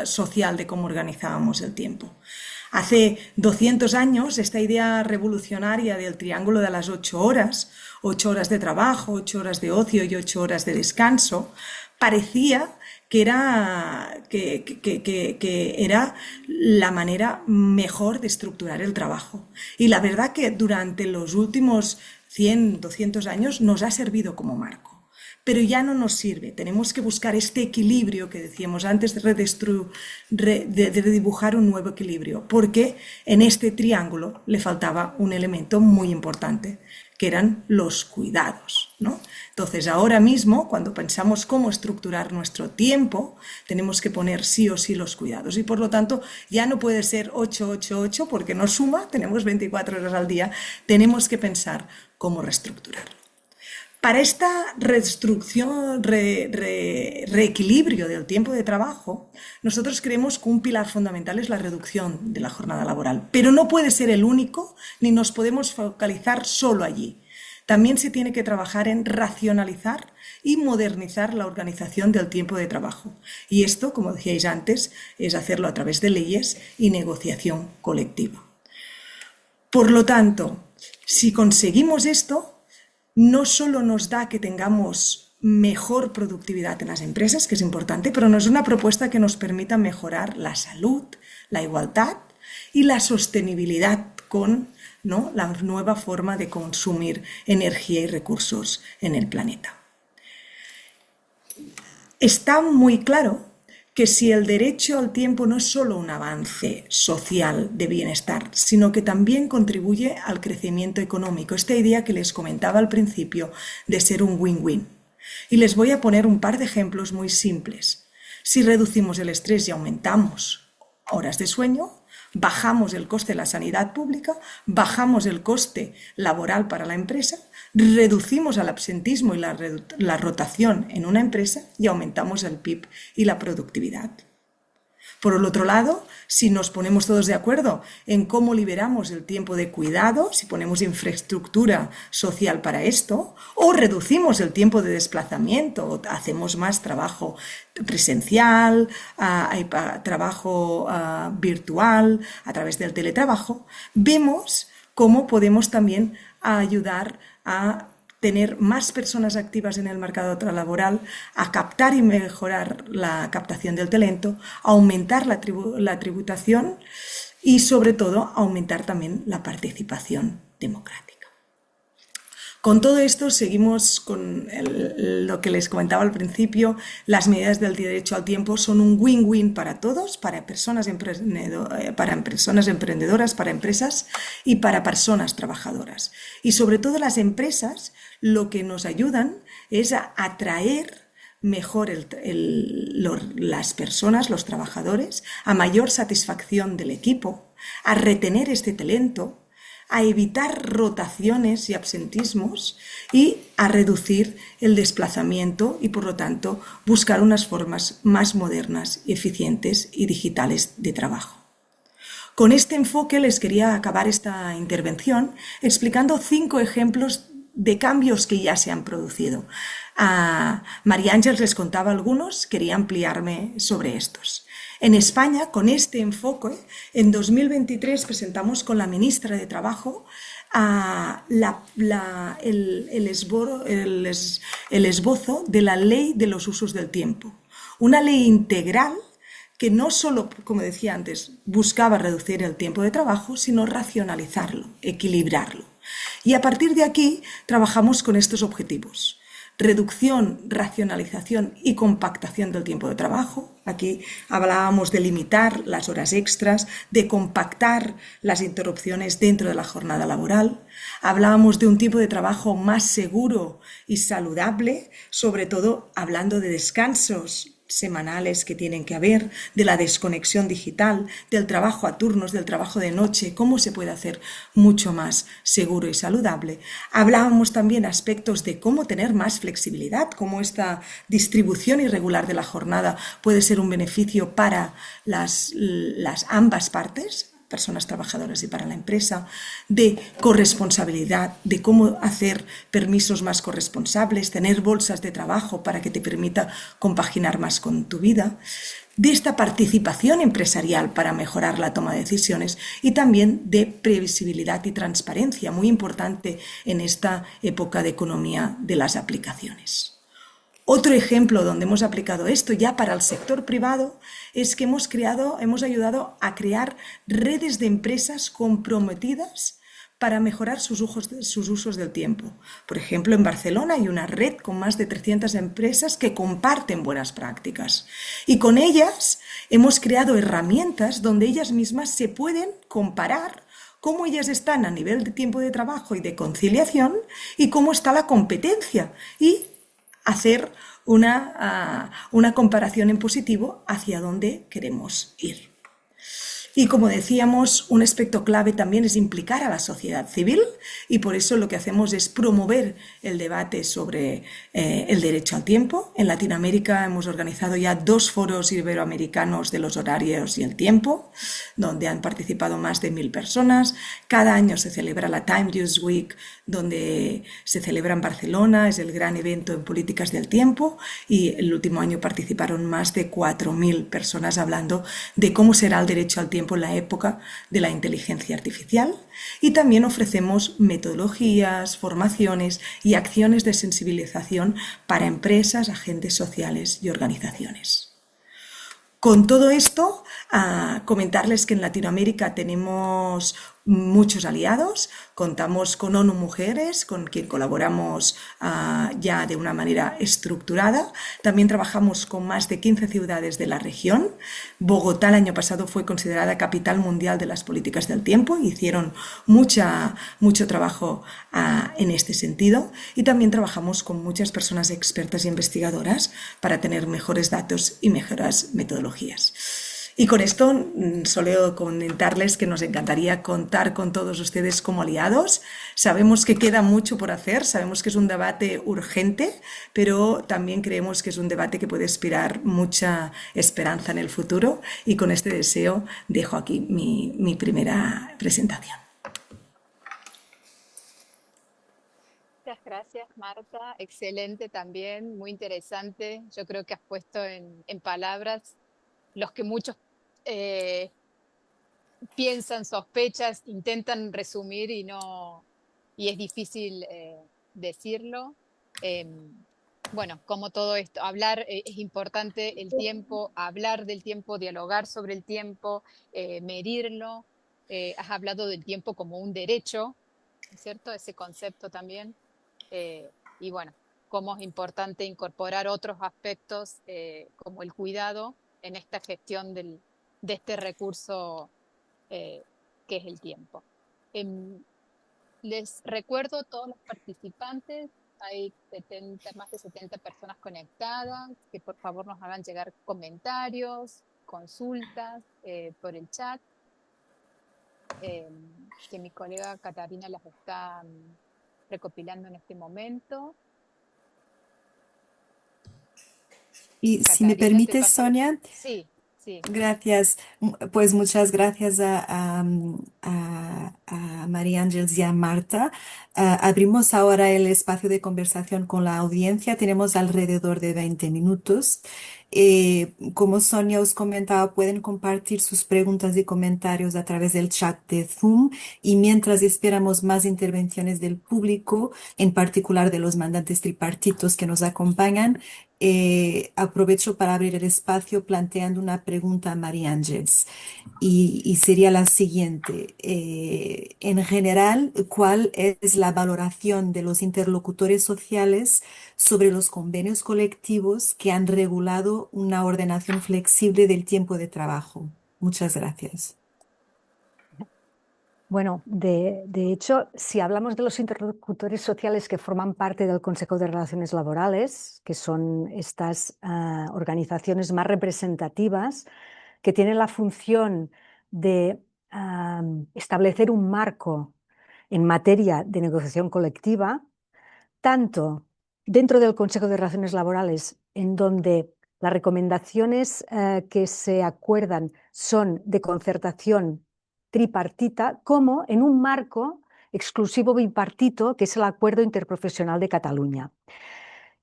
social de cómo organizábamos el tiempo. Hace 200 años, esta idea revolucionaria del triángulo de las 8 horas, 8 horas de trabajo, 8 horas de ocio y 8 horas de descanso, parecía que era la manera mejor de estructurar el trabajo. Y la verdad que durante los últimos 100, 200 años nos ha servido como marco. pero ya no nos sirve. Tenemos que buscar este equilibrio que decíamos antes de dibujar un nuevo equilibrio, porque en este triángulo le faltaba un elemento muy importante, que eran los cuidados, ¿no? Entonces, ahora mismo, cuando pensamos cómo estructurar nuestro tiempo, tenemos que poner sí o sí los cuidados. Y por lo tanto, ya no puede ser 8-8-8 porque no suma, tenemos 24 horas al día, tenemos que pensar cómo reestructurarlo. Para esta reequilibrio del tiempo de trabajo, nosotros creemos que un pilar fundamental es la reducción de la jornada laboral, pero no puede ser el único, ni nos podemos focalizar solo allí. También se tiene que trabajar en racionalizar y modernizar la organización del tiempo de trabajo. Y esto, como decíais antes, es hacerlo a través de leyes y negociación colectiva. Por lo tanto, si conseguimos esto, no solo nos da que tengamos mejor productividad en las empresas, que es importante, pero nos es una propuesta que nos permita mejorar la salud, la igualdad y la sostenibilidad con, ¿no?, la nueva forma de consumir energía y recursos en el planeta. Está muy claro que si el derecho al tiempo no es solo un avance social de bienestar, sino que también contribuye al crecimiento económico, esta idea que les comentaba al principio de ser un win-win. Y les voy a poner un par de ejemplos muy simples. Si reducimos el estrés y aumentamos horas de sueño, bajamos el coste de la sanidad pública, bajamos el coste laboral para la empresa, reducimos el absentismo y la rotación en una empresa y aumentamos el PIB y la productividad. Por el otro lado, si nos ponemos todos de acuerdo en cómo liberamos el tiempo de cuidado, si ponemos infraestructura social para esto, o reducimos el tiempo de desplazamiento, o hacemos más trabajo presencial, trabajo virtual, a través del teletrabajo, vemos cómo podemos también ayudar a tener más personas activas en el mercado laboral, a captar y mejorar la captación del talento, a aumentar la tributación y, sobre todo, aumentar también la participación democrática. Con todo esto seguimos con lo que les comentaba al principio. Las medidas del derecho al tiempo son un win-win para todos, para personas emprendedoras, para empresas y para personas trabajadoras. Y sobre todo las empresas lo que nos ayudan es a atraer mejor las personas, los trabajadores, a mayor satisfacción del equipo, a retener este talento, a evitar rotaciones y absentismos y a reducir el desplazamiento y, por lo tanto, buscar unas formas más modernas, eficientes y digitales de trabajo. Con este enfoque les quería acabar esta intervención explicando 5 ejemplos de cambios que ya se han producido. María Ángeles les contaba algunos, quería ampliarme sobre estos. En España, con este enfoque, en 2023 presentamos con la ministra de Trabajo el esbozo de la Ley de los Usos del Tiempo. Una ley integral que no solo, como decía antes, buscaba reducir el tiempo de trabajo, sino racionalizarlo, equilibrarlo. Y a partir de aquí trabajamos con estos objetivos: reducción, racionalización y compactación del tiempo de trabajo. Aquí hablábamos de limitar las horas extras, de compactar las interrupciones dentro de la jornada laboral. Hablábamos de un tipo de trabajo más seguro y saludable, sobre todo hablando de descansos semanales que tienen que haber, de la desconexión digital, del trabajo a turnos, del trabajo de noche, cómo se puede hacer mucho más seguro y saludable. Hablábamos también aspectos de cómo tener más flexibilidad, cómo esta distribución irregular de la jornada puede ser un beneficio para las ambas partes, personas trabajadoras y para la empresa, de corresponsabilidad, de cómo hacer permisos más corresponsables, tener bolsas de trabajo para que te permita compaginar más con tu vida, de esta participación empresarial para mejorar la toma de decisiones y también de previsibilidad y transparencia, muy importante en esta época de economía de las aplicaciones. Otro ejemplo donde hemos aplicado esto ya para el sector privado es que hemos ayudado a crear redes de empresas comprometidas para mejorar sus usos del tiempo. Por ejemplo, en Barcelona hay una red con más de 300 empresas que comparten buenas prácticas y con ellas hemos creado herramientas donde ellas mismas se pueden comparar cómo ellas están a nivel de tiempo de trabajo y de conciliación y cómo está la competencia y hacer una comparación en positivo hacia dónde queremos ir. Y como decíamos, un aspecto clave también es implicar a la sociedad civil y por eso lo que hacemos es promover el debate sobre el derecho al tiempo. En Latinoamérica hemos organizado ya 2 foros iberoamericanos de los horarios y el tiempo, donde han participado más de 1000 personas. Cada año se celebra la Time Use Week, donde se celebra en Barcelona, es el gran evento en políticas del tiempo y el último año participaron más de 4000 personas hablando de cómo será el derecho al tiempo en la época de la inteligencia artificial y también ofrecemos metodologías, formaciones y acciones de sensibilización para empresas, agentes sociales y organizaciones. Con todo esto, comentarles que en Latinoamérica tenemos muchos aliados, contamos con ONU Mujeres, con quien colaboramos ya de una manera estructurada. También trabajamos con más de 15 ciudades de la región. Bogotá el año pasado fue considerada capital mundial de las políticas del tiempo. Hicieron mucho trabajo en este sentido. Y también trabajamos con muchas personas expertas e investigadoras para tener mejores datos y mejores metodologías. Y con esto solo comentarles que nos encantaría contar con todos ustedes como aliados. Sabemos que queda mucho por hacer, sabemos que es un debate urgente, pero también creemos que es un debate que puede inspirar mucha esperanza en el futuro. Y con este deseo dejo aquí mi primera presentación. Muchas gracias, Marta. Excelente también, muy interesante. Yo creo que has puesto en palabras los que muchos piensan, sospechas, intentan resumir y es difícil decirlo. Bueno, como todo esto, hablar es importante, el tiempo, hablar del tiempo, dialogar sobre el tiempo, medirlo. Has hablado del tiempo como un derecho, ¿no es cierto? Ese concepto también. Y bueno, cómo es importante incorporar otros aspectos como el cuidado en esta gestión de este recurso que es el tiempo. Les recuerdo a todos los participantes, hay más de 70 personas conectadas, que por favor nos hagan llegar comentarios, consultas por el chat, que mi colega Catarina las está recopilando en este momento. Y Catarina, si me permites, Sonia. Sí. Sí. Gracias. Pues muchas gracias a María Ángeles y a Marta. Abrimos ahora el espacio de conversación con la audiencia. Tenemos alrededor de 20 minutos. Como Sonia os comentaba, pueden compartir sus preguntas y comentarios a través del chat de Zoom. Y mientras esperamos más intervenciones del público, en particular de los mandantes tripartitos que nos acompañan, aprovecho para abrir el espacio planteando una pregunta a María Ángeles y sería la siguiente. En general, ¿cuál es la valoración de los interlocutores sociales sobre los convenios colectivos que han regulado una ordenación flexible del tiempo de trabajo? Muchas gracias. Bueno, de hecho, si hablamos de los interlocutores sociales que forman parte del Consejo de Relaciones Laborales, que son estas organizaciones más representativas, que tienen la función de establecer un marco en materia de negociación colectiva, tanto dentro del Consejo de Relaciones Laborales, en donde las recomendaciones que se acuerdan son de concertación tripartita, como en un marco exclusivo bipartito, que es el Acuerdo Interprofesional de Cataluña.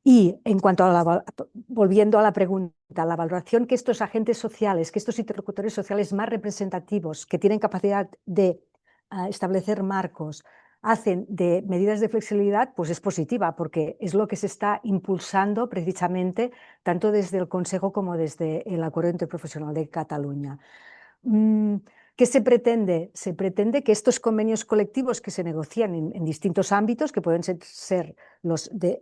Y en cuanto a volviendo a la pregunta, la valoración que estos agentes sociales, que estos interlocutores sociales más representativos, que tienen capacidad de establecer marcos, hacen de medidas de flexibilidad, pues es positiva, porque es lo que se está impulsando precisamente tanto desde el Consejo como desde el Acuerdo Interprofesional de Cataluña. ¿Qué se pretende? Se pretende que estos convenios colectivos que se negocian en distintos ámbitos, que pueden ser los de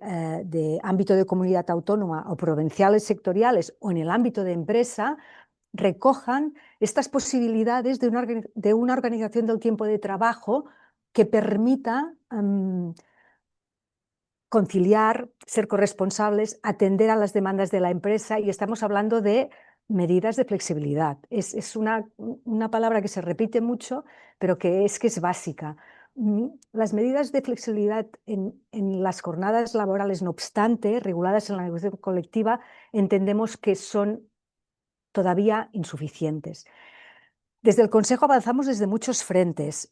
ámbito de comunidad autónoma o provinciales sectoriales o en el ámbito de empresa, recojan estas posibilidades de una organización del tiempo de trabajo que permita conciliar, ser corresponsables, atender a las demandas de la empresa, y estamos hablando de medidas de flexibilidad. Es una palabra que se repite mucho, pero que es básica. Las medidas de flexibilidad en las jornadas laborales, no obstante, reguladas en la negociación colectiva, entendemos que son todavía insuficientes. Desde el Consejo avanzamos desde muchos frentes.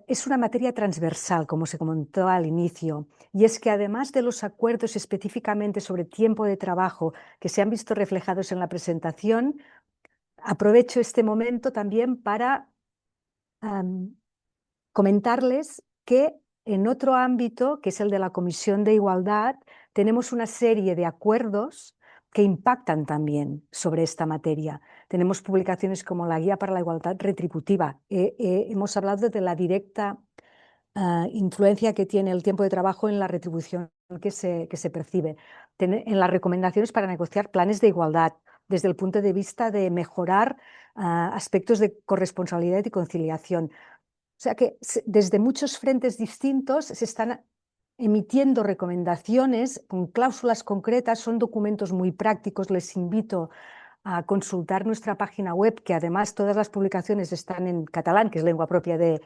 Es una materia transversal, como se comentó al inicio, y es que además de los acuerdos específicamente sobre tiempo de trabajo que se han visto reflejados en la presentación, aprovecho este momento también para comentarles que en otro ámbito, que es el de la Comisión de Igualdad, tenemos una serie de acuerdos que impactan también sobre esta materia. Tenemos publicaciones como la Guía para la Igualdad Retributiva. Hemos hablado de la directa influencia que tiene el tiempo de trabajo en la retribución que se percibe. En las recomendaciones para negociar planes de igualdad, desde el punto de vista de mejorar aspectos de corresponsabilidad y conciliación. O sea que desde muchos frentes distintos se están emitiendo recomendaciones con cláusulas concretas, son documentos muy prácticos. Les invito a consultar nuestra página web, que además todas las publicaciones están en catalán, que es lengua propia de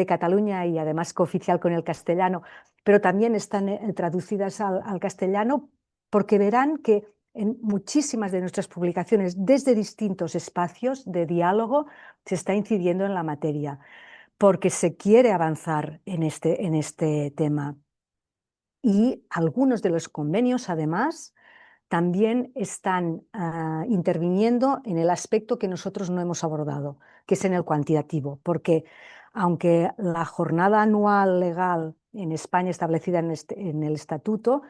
Cataluña y además cooficial con el castellano, pero también están traducidas al castellano, porque verán que en muchísimas de nuestras publicaciones, desde distintos espacios de diálogo, se está incidiendo en la materia, porque se quiere avanzar en este tema. Y algunos de los convenios, además, también están interviniendo en el aspecto que nosotros no hemos abordado, que es en el cuantitativo, porque aunque la jornada anual legal en España establecida en el estatuto,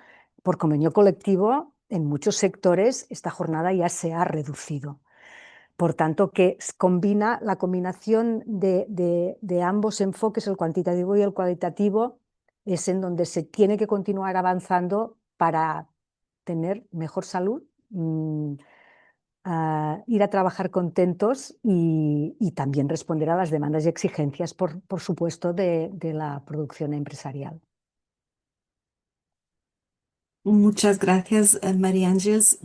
por convenio colectivo, en muchos sectores esta jornada ya se ha reducido. Por tanto, que combina la combinación de ambos enfoques, el cuantitativo y el cualitativo, es en donde se tiene que continuar avanzando para tener mejor salud, ir a trabajar contentos y también responder a las demandas y exigencias, por supuesto, de la producción empresarial. Muchas gracias, María Ángeles.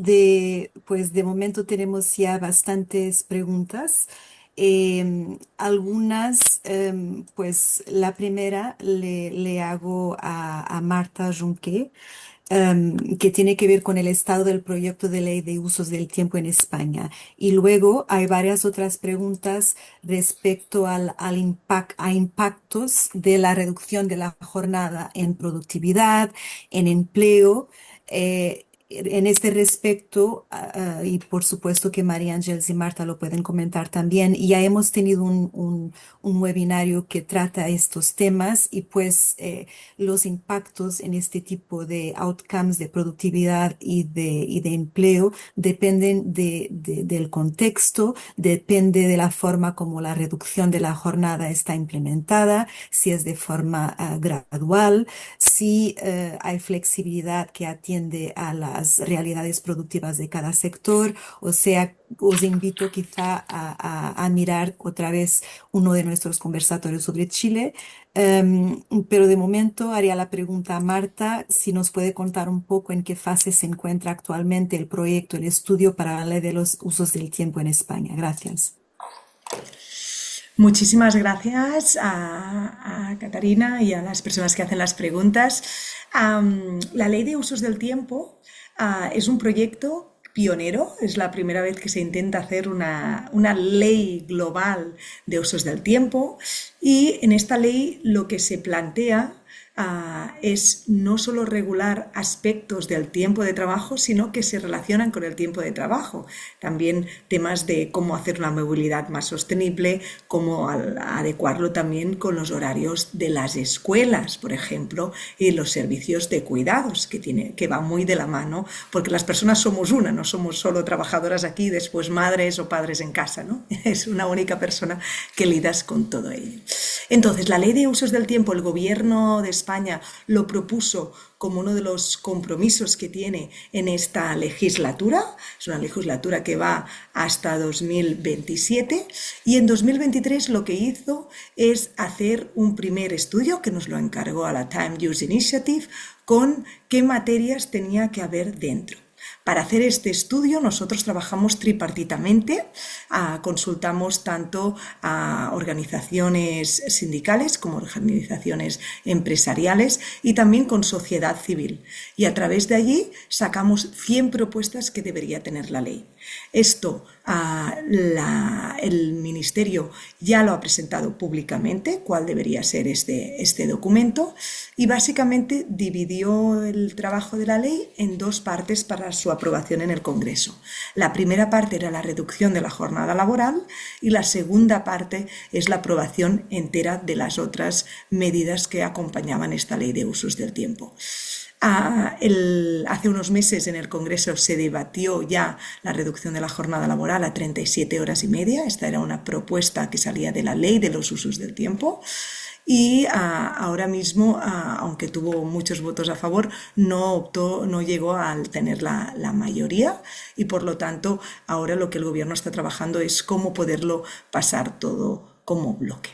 Pues de momento tenemos ya bastantes preguntas. Algunas, pues la primera le hago a Marta Junqué, que tiene que ver con el estado del proyecto de ley de usos del tiempo en España. Y luego hay varias otras preguntas respecto a impactos de la reducción de la jornada en productividad, en empleo. En este respecto, y por supuesto que María Ángeles y Marta lo pueden comentar también, ya hemos tenido un webinario que trata estos temas y pues los impactos en este tipo de outcomes de productividad y de empleo dependen del contexto, depende de la forma como la reducción de la jornada está implementada, si es de forma gradual, si hay flexibilidad que atiende a las realidades productivas de cada sector. O sea, os invito quizá a mirar otra vez uno de nuestros conversatorios sobre Chile. Pero de momento haría la pregunta a Marta si nos puede contar un poco en qué fase se encuentra actualmente el proyecto, el estudio para la ley de los usos del tiempo en España. Gracias. Muchísimas gracias a Catarina y a las personas que hacen las preguntas. La ley de usos del tiempo es un proyecto pionero, es la primera vez que se intenta hacer una ley global de usos del tiempo, y en esta ley lo que se plantea es no solo regular aspectos del tiempo de trabajo, sino que se relacionan con el tiempo de trabajo. También temas de cómo hacer una movilidad más sostenible, cómo adecuarlo también con los horarios de las escuelas, por ejemplo, y los servicios de cuidados, que va muy de la mano, porque las personas somos una, no somos solo trabajadoras aquí y después madres o padres en casa, ¿no? Es una única persona que lidas con todo ello. Entonces, la ley de usos del tiempo, el gobierno de España lo propuso como uno de los compromisos que tiene en esta legislatura. Es una legislatura que va hasta 2027 y en 2023 lo que hizo es hacer un primer estudio que nos lo encargó a la Time Use Initiative con qué materias tenía que haber dentro. Para hacer este estudio nosotros trabajamos tripartitamente, consultamos tanto a organizaciones sindicales como organizaciones empresariales y también con sociedad civil. Y a través de allí sacamos 100 propuestas que debería tener la ley. Esto el Ministerio ya lo ha presentado públicamente, cuál debería ser este documento, y básicamente dividió el trabajo de la ley en dos partes para su aprobación en el Congreso. La primera parte era la reducción de la jornada laboral y la segunda parte es la aprobación entera de las otras medidas que acompañaban esta ley de usos del tiempo. Hace unos meses en el Congreso se debatió ya la reducción de la jornada laboral a 37 horas y media. Esta era una propuesta que salía de la ley de los usos del tiempo. Y ahora mismo, aunque tuvo muchos votos a favor, no llegó a tener la mayoría y por lo tanto ahora lo que el gobierno está trabajando es cómo poderlo pasar todo como bloque.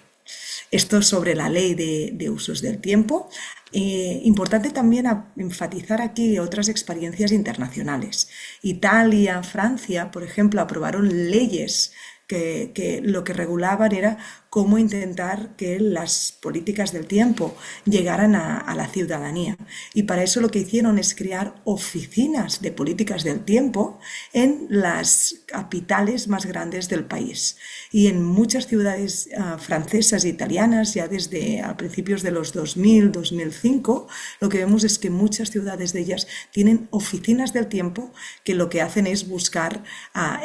Esto sobre la ley de usos del tiempo. Importante también enfatizar aquí otras experiencias internacionales. Italia, Francia, por ejemplo, aprobaron leyes que lo que regulaban era cómo intentar que las políticas del tiempo llegaran a la ciudadanía. Y para eso lo que hicieron es crear oficinas de políticas del tiempo en las capitales más grandes del país. Y en muchas ciudades francesas e italianas, ya desde a principios de los 2000, 2005, lo que vemos es que muchas ciudades de ellas tienen oficinas del tiempo que lo que hacen es buscar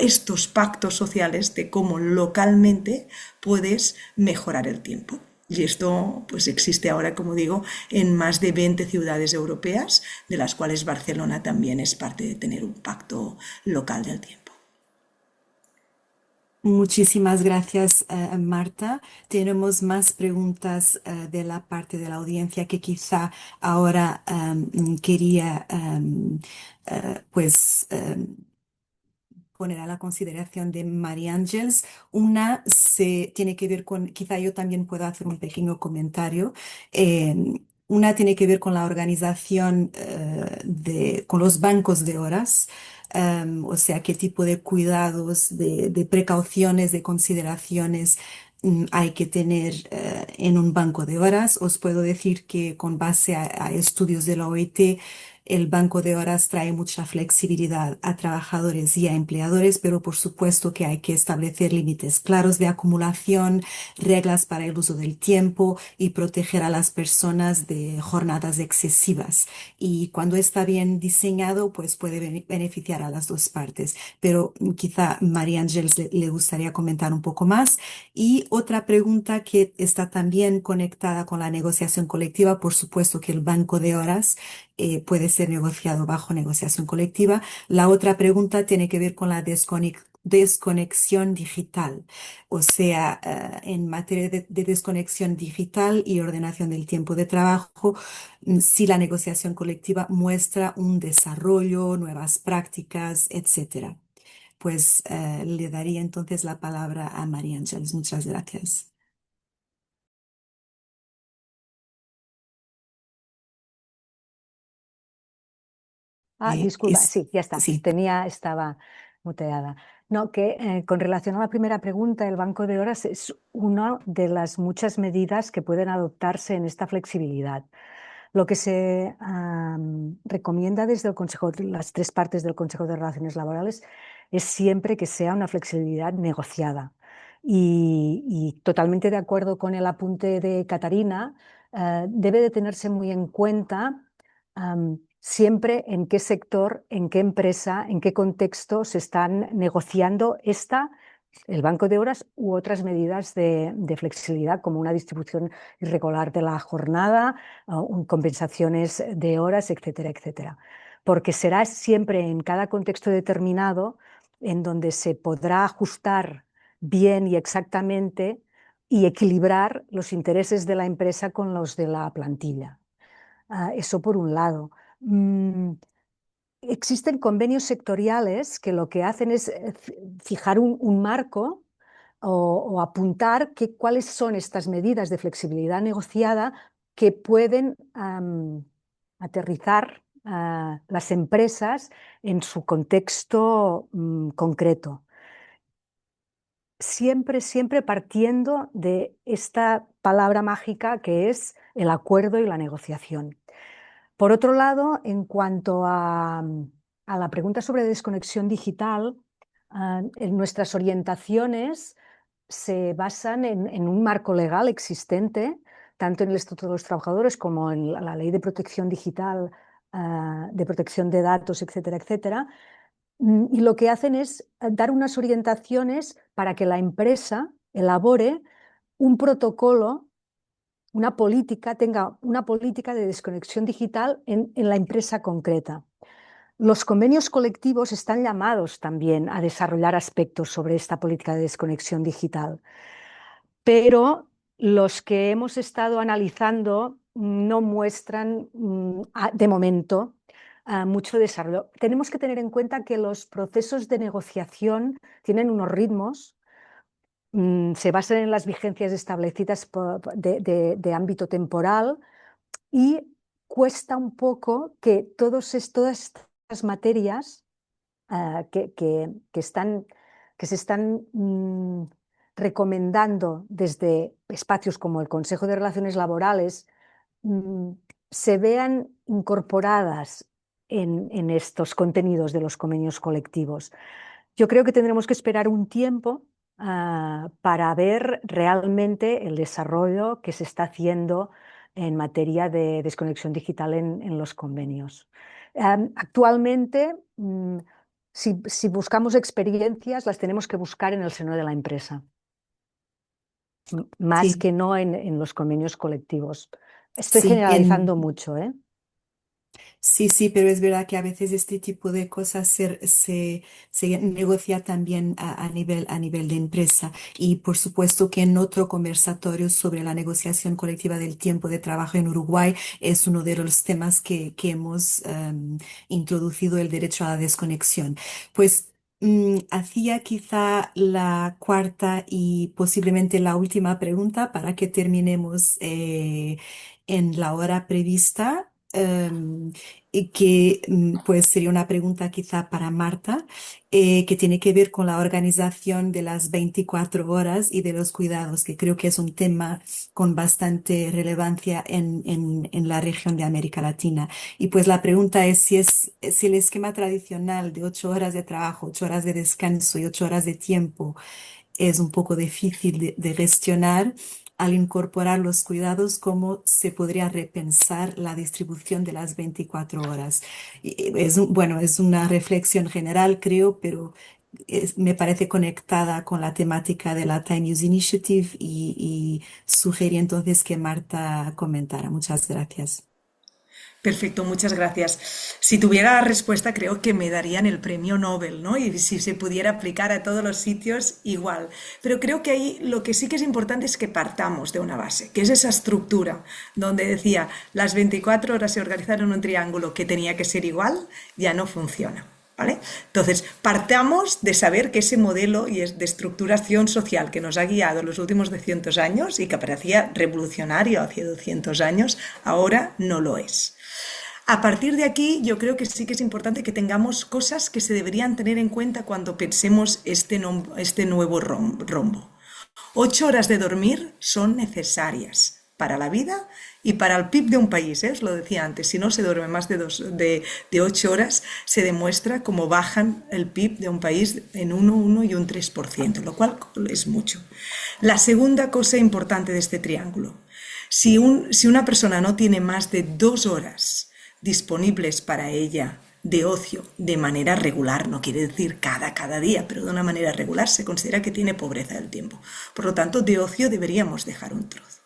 estos pactos sociales de cómo localmente puedes mejorar el tiempo. Y esto pues existe ahora, como digo, en más de 20 ciudades europeas, de las cuales Barcelona también es parte de tener un pacto local del tiempo. Muchísimas gracias, Marta. Tenemos más preguntas de la parte de la audiencia que quizá ahora quería pues poner a la consideración de María Ángeles. Una se tiene que ver con, quizá yo también puedo hacer un pequeño comentario. Una tiene que ver con la organización con los bancos de horas. O sea, qué tipo de cuidados, de precauciones, de consideraciones hay que tener en un banco de horas. Os puedo decir que con base a estudios de la OIT, el banco de horas trae mucha flexibilidad a trabajadores y a empleadores, pero por supuesto que hay que establecer límites claros de acumulación, reglas para el uso del tiempo y proteger a las personas de jornadas excesivas. Y cuando está bien diseñado, pues puede beneficiar a las dos partes. Pero quizá María Ángeles le gustaría comentar un poco más. Y otra pregunta que está también conectada con la negociación colectiva, por supuesto que el banco de horas puede ser negociado bajo negociación colectiva. La otra pregunta tiene que ver con la desconexión digital, o sea, en materia de desconexión digital y ordenación del tiempo de trabajo, si la negociación colectiva muestra un desarrollo, nuevas prácticas, etcétera. Pues le daría entonces la palabra a María Ángeles. Muchas gracias. Disculpa, sí, ya está. Sí. Estaba muteada. No, que con relación a la primera pregunta, el banco de horas es una de las muchas medidas que pueden adoptarse en esta flexibilidad. Lo que se recomienda desde el Consejo, las tres partes del Consejo de Relaciones Laborales, es siempre que sea una flexibilidad negociada. Y totalmente de acuerdo con el apunte de Catarina, debe de tenerse muy en cuenta siempre en qué sector, en qué empresa, en qué contexto se están negociando el banco de horas u otras medidas de flexibilidad, como una distribución irregular de la jornada, compensaciones de horas, etcétera, etcétera. Porque será siempre en cada contexto determinado en donde se podrá ajustar bien y exactamente y equilibrar los intereses de la empresa con los de la plantilla. Eso por un lado. Existen convenios sectoriales que lo que hacen es fijar un marco o apuntar cuáles son estas medidas de flexibilidad negociada que pueden aterrizar las empresas en su contexto concreto. Siempre, siempre partiendo de esta palabra mágica que es el acuerdo y la negociación. Por otro lado, en cuanto a la pregunta sobre desconexión digital, en nuestras orientaciones se basan en un marco legal existente, tanto en el Estatuto de los Trabajadores como en la Ley de Protección Digital, de protección de datos, etcétera, etcétera. Y lo que hacen es dar unas orientaciones para que la empresa elabore un protocolo, tenga una política de desconexión digital en la empresa concreta. Los convenios colectivos están llamados también a desarrollar aspectos sobre esta política de desconexión digital, pero los que hemos estado analizando no muestran de momento mucho desarrollo. Tenemos que tener en cuenta que los procesos de negociación tienen unos ritmos, se basan en las vigencias establecidas de ámbito temporal y cuesta un poco que todas estas materias que se están recomendando desde espacios como el Consejo de Relaciones Laborales se vean incorporadas en estos contenidos de los convenios colectivos. Yo creo que tendremos que esperar un tiempo para ver realmente el desarrollo que se está haciendo en materia de desconexión digital en los convenios. Actualmente, si buscamos experiencias, las tenemos que buscar en el seno de la empresa, más Sí, que no en los convenios colectivos. Estoy sí, generalizando mucho, ¿eh? sí, sí, pero es verdad que a veces este tipo de cosas se negocia también a nivel de empresa. Y por supuesto que en otro conversatorio sobre la negociación colectiva del tiempo de trabajo en Uruguay es uno de los temas que hemos introducido el derecho a la desconexión. Pues hacía quizá la cuarta y posiblemente la última pregunta para que terminemos en la hora prevista. Y que pues sería una pregunta quizá para Marta, que tiene que ver con la organización de las 24 horas y de los cuidados, que creo que es un tema con bastante relevancia en la región de América Latina. Y pues la pregunta es si el esquema tradicional de 8 horas de trabajo, 8 horas de descanso y 8 horas de tiempo es un poco difícil de gestionar. Al incorporar los cuidados, ¿cómo se podría repensar la distribución de las 24 horas? Bueno, es una reflexión general, creo, pero me parece conectada con la temática de la Time Use Initiative y sugerí entonces que Marta comentara. Muchas gracias. Perfecto, muchas gracias. Si tuviera la respuesta, creo que me darían el premio Nobel, ¿no? Y si se pudiera aplicar a todos los sitios, igual. Pero creo que ahí lo que sí que es importante es que partamos de una base, que es esa estructura, donde decía, las 24 horas se organizaron en un triángulo que tenía que ser igual, ya no funciona. ¿Vale? Entonces, partamos de saber que ese modelo y es de estructuración social que nos ha guiado en los últimos 200 años y que parecía revolucionario hace 200 años, ahora no lo es. A partir de aquí, yo creo que sí que es importante que tengamos cosas que se deberían tener en cuenta cuando pensemos este nuevo rombo. 8 horas de dormir son necesarias para la vida y para el PIB de un país, os lo decía antes, si no se duerme más de 8 horas, se demuestra cómo bajan el PIB de un país en 1 y un 3%, lo cual es mucho. La segunda cosa importante de este triángulo, Si una persona no tiene más de 2 horas disponibles para ella de ocio de manera regular, no quiere decir cada día, pero de una manera regular, se considera que tiene pobreza del tiempo. Por lo tanto, de ocio deberíamos dejar un trozo.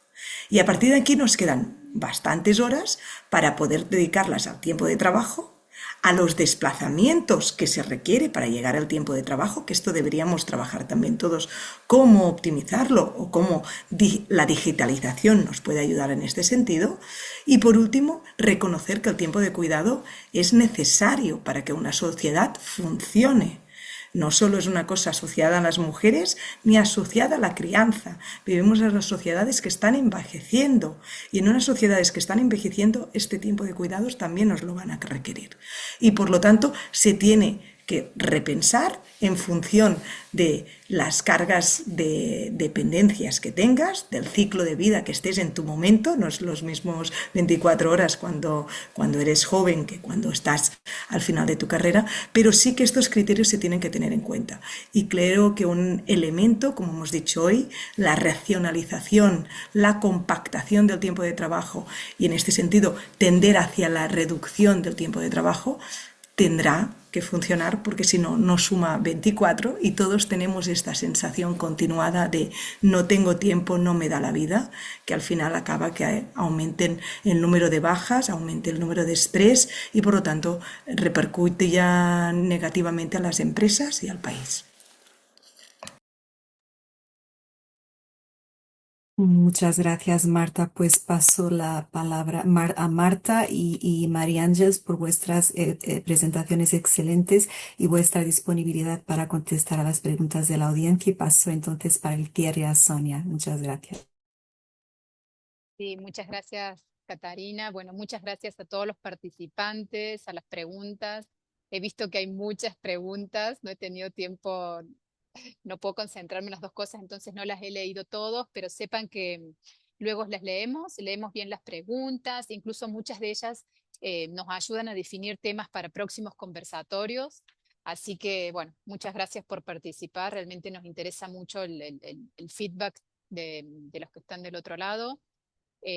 Y a partir de aquí nos quedan bastantes horas para poder dedicarlas al tiempo de trabajo, a los desplazamientos que se requiere para llegar al tiempo de trabajo, que esto deberíamos trabajar también todos, cómo optimizarlo o cómo la digitalización nos puede ayudar en este sentido. Y por último, reconocer que el tiempo de cuidado es necesario para que una sociedad funcione. No solo es una cosa asociada a las mujeres ni asociada a la crianza. Vivimos en las sociedades que están envejeciendo y en unas sociedades que están envejeciendo este tiempo de cuidados también nos lo van a requerir. Y por lo tanto se tiene que repensar en función de las cargas de dependencias que tengas, del ciclo de vida que estés en tu momento, no es los mismos 24 horas cuando eres joven que cuando estás al final de tu carrera, pero sí que estos criterios se tienen que tener en cuenta. Y creo que un elemento, como hemos dicho hoy, la racionalización, la compactación del tiempo de trabajo y en este sentido tender hacia la reducción del tiempo de trabajo, tendrá que funcionar porque si no, no suma 24 y todos tenemos esta sensación continuada de no tengo tiempo, no me da la vida, que al final acaba que aumenten el número de bajas, aumente el número de estrés y por lo tanto repercute ya negativamente a las empresas y al país. Muchas gracias, Marta. Pues paso la palabra a Marta y María Ángeles por vuestras presentaciones excelentes y vuestra disponibilidad para contestar a las preguntas de la audiencia. Y paso entonces para el cierre a Sonia. Muchas gracias. Sí, muchas gracias, Catarina. Bueno, muchas gracias a todos los participantes, a las preguntas. He visto que hay muchas preguntas, no he tenido tiempo, no puedo concentrarme en las dos cosas, entonces no las he leído todos, pero sepan que luego las leemos bien las preguntas, incluso muchas de ellas nos ayudan a definir temas para próximos conversatorios. Así que, bueno, muchas gracias por participar. Realmente nos interesa mucho el feedback de los que están del otro lado.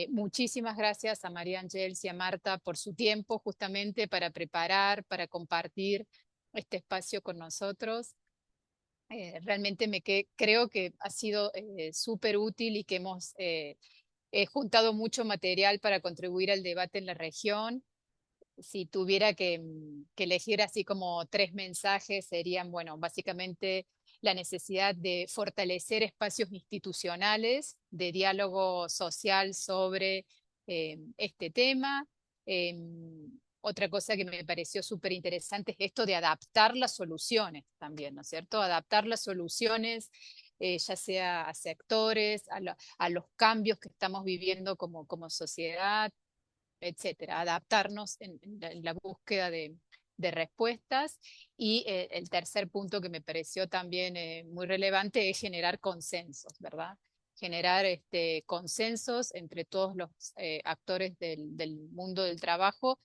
Muchísimas gracias a María Ángeles y a Marta por su tiempo justamente para preparar, para compartir este espacio con nosotros. Realmente creo que ha sido súper útil y que hemos juntado mucho material para contribuir al debate en la región. Si tuviera que elegir así como tres mensajes, serían, bueno, básicamente la necesidad de fortalecer espacios institucionales de diálogo social sobre este tema. Otra cosa que me pareció súper interesante es esto de adaptar las soluciones también, ¿no es cierto? Adaptar las soluciones, ya sea a sectores, a los cambios que estamos viviendo como sociedad, etcétera, adaptarnos en la búsqueda de respuestas. Y el tercer punto que me pareció también muy relevante es generar consensos, ¿verdad? Generar consensos entre todos los actores del mundo del trabajo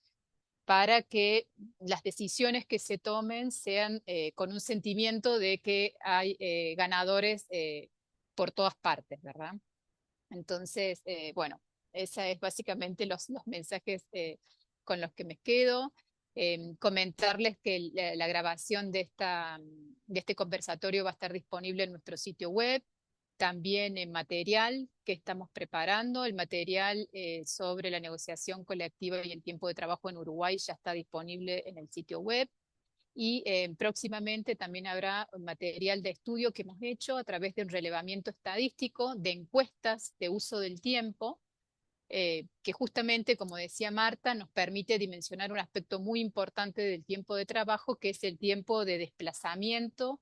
para que las decisiones que se tomen sean con un sentimiento de que hay ganadores por todas partes, ¿verdad? Entonces, bueno, esa es básicamente los mensajes con los que me quedo. Comentarles que la grabación de este conversatorio va a estar disponible en nuestro sitio web, también en material que estamos preparando. El material sobre la negociación colectiva y el tiempo de trabajo en Uruguay ya está disponible en el sitio web. Y próximamente también habrá material de estudio que hemos hecho a través de un relevamiento estadístico de encuestas de uso del tiempo, que justamente, como decía Marta, nos permite dimensionar un aspecto muy importante del tiempo de trabajo, que es el tiempo de desplazamiento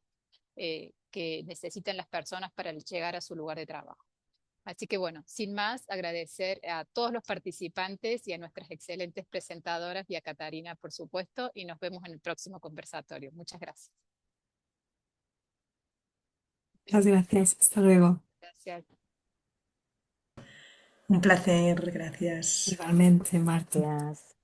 que necesitan las personas para llegar a su lugar de trabajo. Así que bueno, sin más, agradecer a todos los participantes y a nuestras excelentes presentadoras y a Catarina, por supuesto, y nos vemos en el próximo conversatorio. Muchas gracias. Muchas gracias. Hasta luego. Gracias. Un placer, gracias. Igualmente, Marta. Gracias.